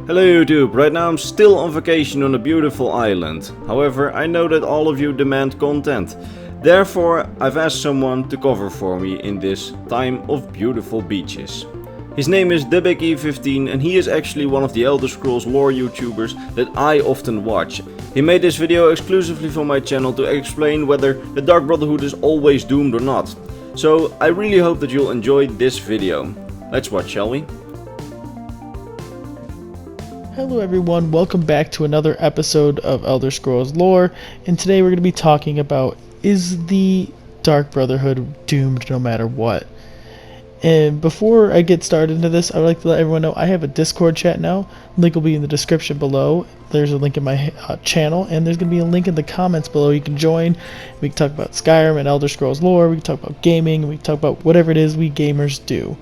Hello YouTube, right now I'm still on vacation on a beautiful island. However, I know that all of you demand content. Therefore, I've asked someone to cover for me in this time of beautiful beaches. His name is TheBigE15 and he is actually one of the Elder Scrolls lore YouTubers that I often watch. He made this video exclusively for my channel to explain whether the Dark Brotherhood is always doomed or not. So I really hope that you'll enjoy this video. Let's watch, shall we? Hello everyone, welcome back to another episode of Elder Scrolls Lore, and today we're going to be talking about, is the Dark Brotherhood doomed no matter what? And before I get started into this, I would like to let everyone know I have a Discord chat now. Link will be in the description below. There's a link in my channel, and there's going to be a link in the comments below. You can join. We can talk about Skyrim and Elder Scrolls Lore, we can talk about gaming, we can talk about whatever it is we gamers do.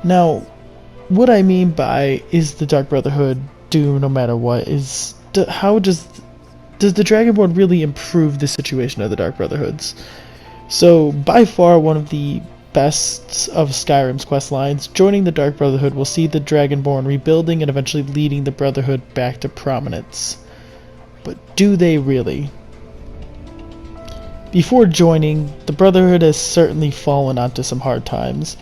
Now, what I mean by, is the Dark Brotherhood doomed no matter what, is how does the Dragonborn really improve the situation of the Dark Brotherhoods? So by far one of the best of Skyrim's quest lines, joining the Dark Brotherhood will see the Dragonborn rebuilding and eventually leading the Brotherhood back to prominence. But do they really? Before joining, the Brotherhood has certainly fallen onto some hard times.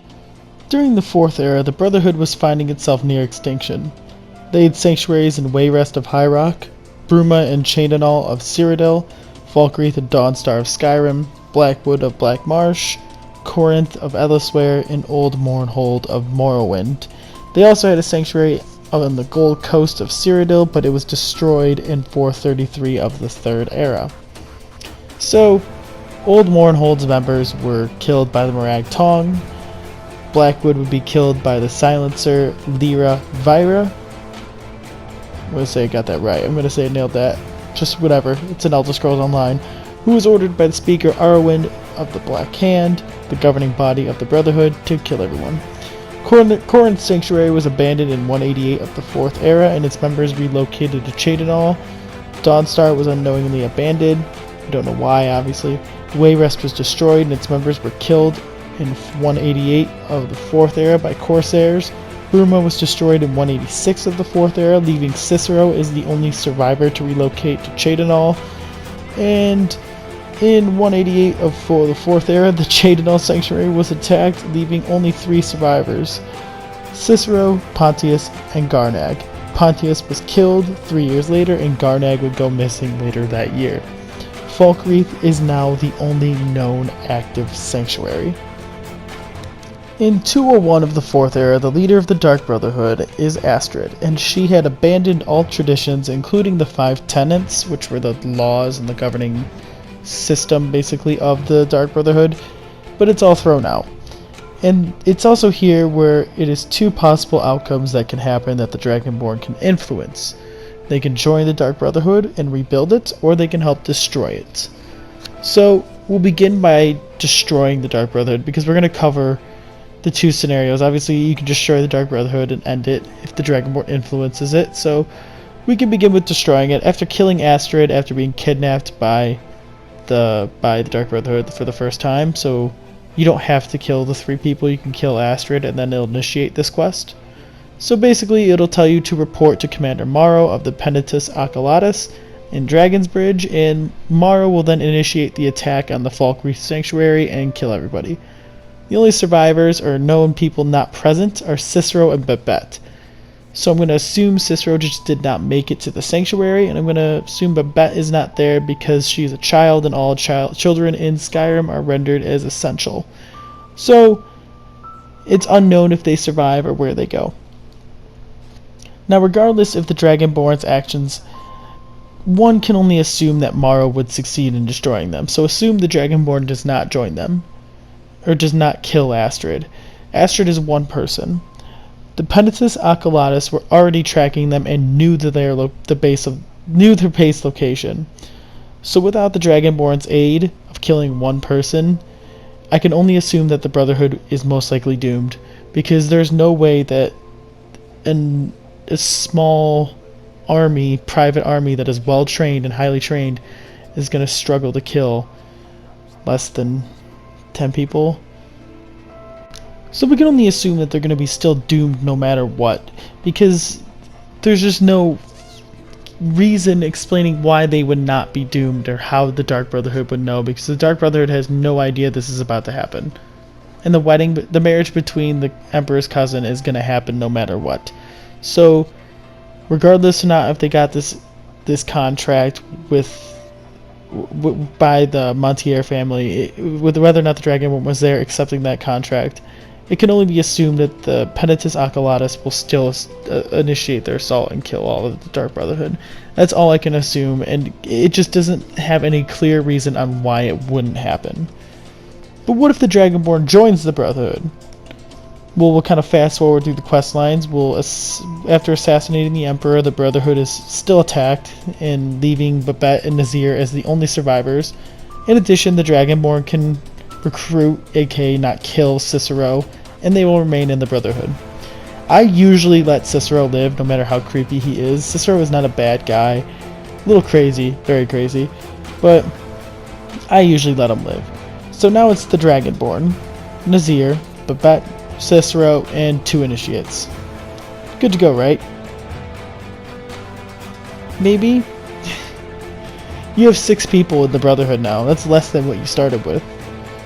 During the Fourth Era, the Brotherhood was finding itself near extinction. They had sanctuaries in Wayrest of High Rock, Bruma and Chainanal of Cyrodiil, Falkreath and Dawnstar of Skyrim, Blackwood of Black Marsh, Corinth of Ellisware, and Old Mournhold of Morrowind. They also had a sanctuary on the Gold Coast of Cyrodiil, but it was destroyed in 433 of the Third Era. So, Old Mournhold's members were killed by the Morag Tong. Blackwood would be killed by the Silencer Lyra Vyra. I'm going to say I got that right. I'm going to say I nailed that. Just whatever. It's an Elder Scrolls Online. Who was ordered by the Speaker Arwen of the Black Hand, the governing body of the Brotherhood, to kill everyone. Corinth's Sanctuary was abandoned in 188 of the Fourth Era, and its members relocated to Chainanal. Dawnstar was unknowingly abandoned. I don't know why, obviously. Wayrest was destroyed, and its members were killed in 188 of the Fourth Era by Corsairs. Bruma was destroyed in 186 of the Fourth Era, leaving Cicero as the only survivor to relocate to Chainanal. And in 188 of the Fourth Era, the Chainanal Sanctuary was attacked, leaving only 3 survivors: Cicero, Pontius, and Garnag. Pontius was killed 3 years later, and Garnag would go missing later that year. Falkreath is now the only known active sanctuary. In 201 of the Fourth Era, the leader of the Dark Brotherhood is Astrid, and she had abandoned all traditions, including the 5 tenets, which were the laws and the governing system, basically, of the Dark Brotherhood, but it's all thrown out. And it's also here where it is 2 possible outcomes that can happen that the Dragonborn can influence. They can join the Dark Brotherhood and rebuild it, or they can help destroy it. So, we'll begin by destroying the Dark Brotherhood, because we're going to cover the 2 scenarios. Obviously, you can destroy the Dark Brotherhood and end it if the Dragonborn influences it, so we can begin with destroying it. After killing Astrid, after being kidnapped by the Dark Brotherhood for the first time, so you don't have to kill the 3 people, you can kill Astrid and then it'll initiate this quest. So basically, it'll tell you to report to Commander Morrow of the Penitus Acalatus in Dragon's Bridge, and Morrow will then initiate the attack on the Falkreath Sanctuary and kill everybody. The only survivors, or known people not present, are Cicero and Babette. So I'm going to assume Cicero just did not make it to the sanctuary, and I'm going to assume Babette is not there because she's a child, and all children in Skyrim are rendered as essential. So it's unknown if they survive or where they go. Now, regardless of the Dragonborn's actions, one can only assume that Morrow would succeed in destroying them. So assume the Dragonborn does not join them, or does not kill Astrid. Astrid is one person. The Penitus Acalatus were already tracking them and knew that knew their base location. So without the Dragonborn's aid of killing one person, I can only assume that the Brotherhood is most likely doomed, because there's no way that a small army, private army that is well trained and highly trained, is going to struggle to kill less than 10 people. So we can only assume that they're going to be still doomed no matter what, because there's just no reason explaining why they would not be doomed or how the Dark Brotherhood would know, because the Dark Brotherhood has no idea this is about to happen. And the marriage between the Emperor's cousin is going to happen no matter what. So, regardless or not if they got this contract by the Montier family, with whether or not the Dragonborn was there accepting that contract, it can only be assumed that the Penitus Oculatus will still initiate their assault and kill all of the Dark Brotherhood. That's all I can assume, and it just doesn't have any clear reason on why it wouldn't happen. But what if the Dragonborn joins the Brotherhood? Well, we'll kind of fast forward through the quest lines. After assassinating the Emperor, the Brotherhood is still attacked, and leaving Babette and Nazir as the only survivors. In addition, the Dragonborn can recruit, aka not kill, Cicero, and they will remain in the Brotherhood. I usually let Cicero live, no matter how creepy he is. Cicero is not a bad guy. A little crazy, very crazy, but I usually let him live. So now it's the Dragonborn, Nazir, Babette, Cicero, and 2 initiates. Good to go, right? Maybe? You have 6 people in the Brotherhood now. That's less than what you started with.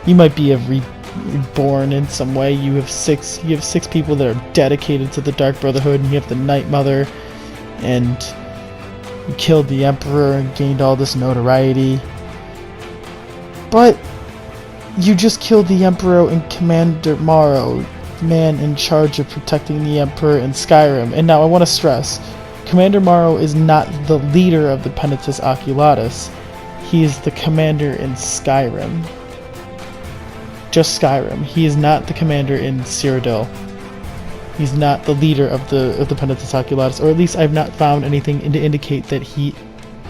You might be reborn in some way. You have 6 people that are dedicated to the Dark Brotherhood, and you have the Night Mother, and you killed the Emperor and gained all this notoriety. But you just killed the Emperor and Commander Morrow, man in charge of protecting the Emperor in Skyrim. And now I want to stress, Commander Morrow is not the leader of the Penitus Oculatus. He is the commander in Skyrim. Just Skyrim. He is not the commander in Cyrodiil. He's not the leader of the Penitus Oculatus, or at least I've not found anything to indicate that he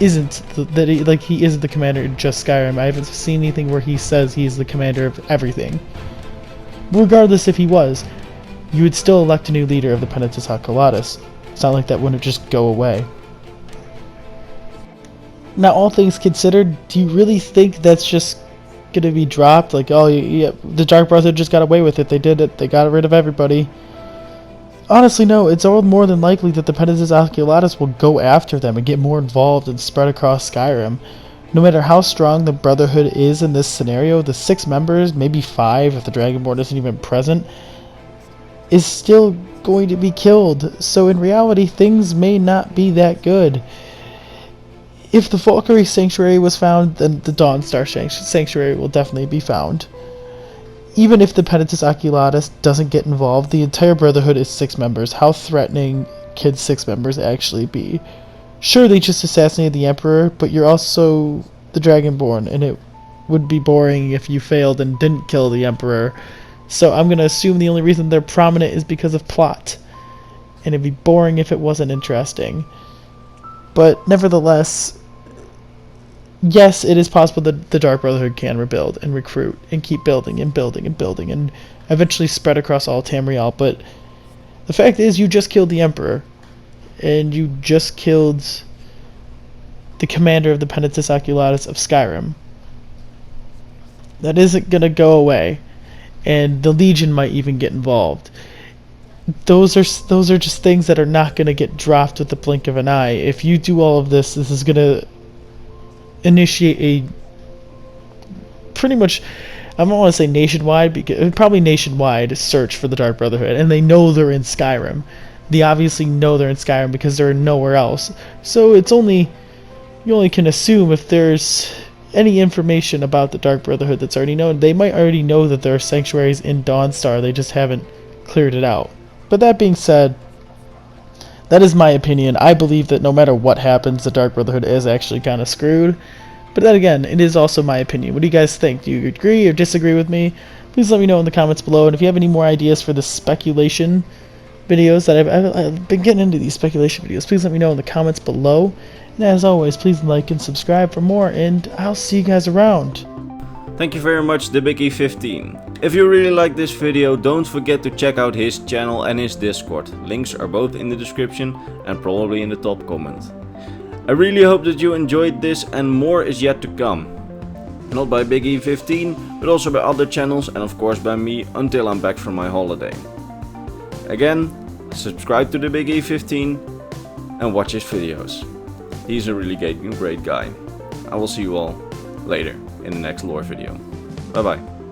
isn't he isn't the commander in just Skyrim. I haven't seen anything where he says he's the commander of everything. Regardless if he was, you would still elect a new leader of the Penitus Oculatus. It's not like that wouldn't just go away. Now, all things considered, do you really think that's just gonna be dropped? Like, oh yeah, the Dark Brotherhood just got away with it. They did it. They got rid of everybody. Honestly, no. It's all more than likely that the Penitus Oculatus will go after them and get more involved and spread across Skyrim. No matter how strong the Brotherhood is in this scenario, the 6 members, maybe 5 if the Dragonborn isn't even present, is still going to be killed. So in reality, things may not be that good. If the Valkyrie Sanctuary was found, then the Dawnstar Sanctuary will definitely be found. Even if the Penitus Oculatus doesn't get involved, the entire Brotherhood is 6 members. How threatening can 6 members actually be? Sure, they just assassinated the Emperor, but you're also the Dragonborn, and it would be boring if you failed and didn't kill the Emperor. So I'm going to assume the only reason they're prominent is because of plot. And it'd be boring if it wasn't interesting. But nevertheless, yes, it is possible that the Dark Brotherhood can rebuild and recruit and keep building and building and building and eventually spread across all Tamriel, but the fact is you just killed the Emperor. And you just killed the commander of the Penitus Oculatus of Skyrim. That isn't going to go away. And the Legion might even get involved. Those are just things that are not going to get dropped with the blink of an eye. If you do all of this, this is going to initiate a pretty much, I don't want to say nationwide, because probably nationwide search for the Dark Brotherhood. And they know they're in Skyrim. They obviously know they're in Skyrim because they're nowhere else. So you only can assume if there's any information about the Dark Brotherhood that's already known. They might already know that there are sanctuaries in Dawnstar, they just haven't cleared it out. But that being said, that is my opinion. I believe that no matter what happens, the Dark Brotherhood is actually kind of screwed. But then again, it is also my opinion. What do you guys think? Do you agree or disagree with me? Please let me know in the comments below. And if you have any more ideas for the speculation videos that I've been getting into, these speculation videos, please let me know in the comments below. And as always, please like and subscribe for more, and I'll see you guys around. Thank you very much, TheBigE15. If you really like this video, don't forget to check out his channel and his Discord. Links are both in the description and probably in the top comment. I really hope that you enjoyed this, and more is yet to come. Not by BigE15, but also by other channels, and of course by me until I'm back from my holiday. Again, subscribe to TheBigE15, and watch his videos. He's a really great guy. I will see you all later in the next lore video. Bye bye.